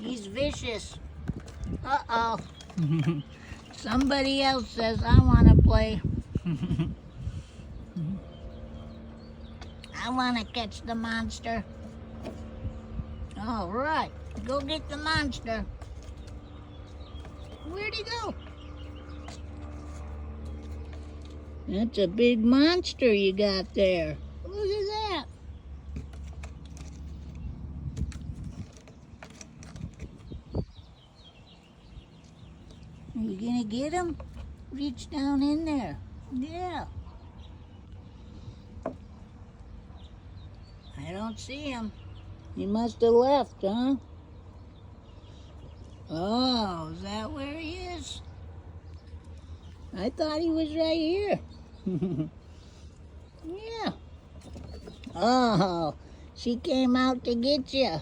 He's vicious. Uh-oh. Somebody else says, I want to play. I want to catch the monster. All right, go get the monster. Where'd he go? That's a big monster you got there. Look at that. Are you gonna get him? Reach down in there. Yeah. I don't see him. He must have left, huh? Oh, is that where he is? I thought he was right here. Yeah. Oh, she came out to get you.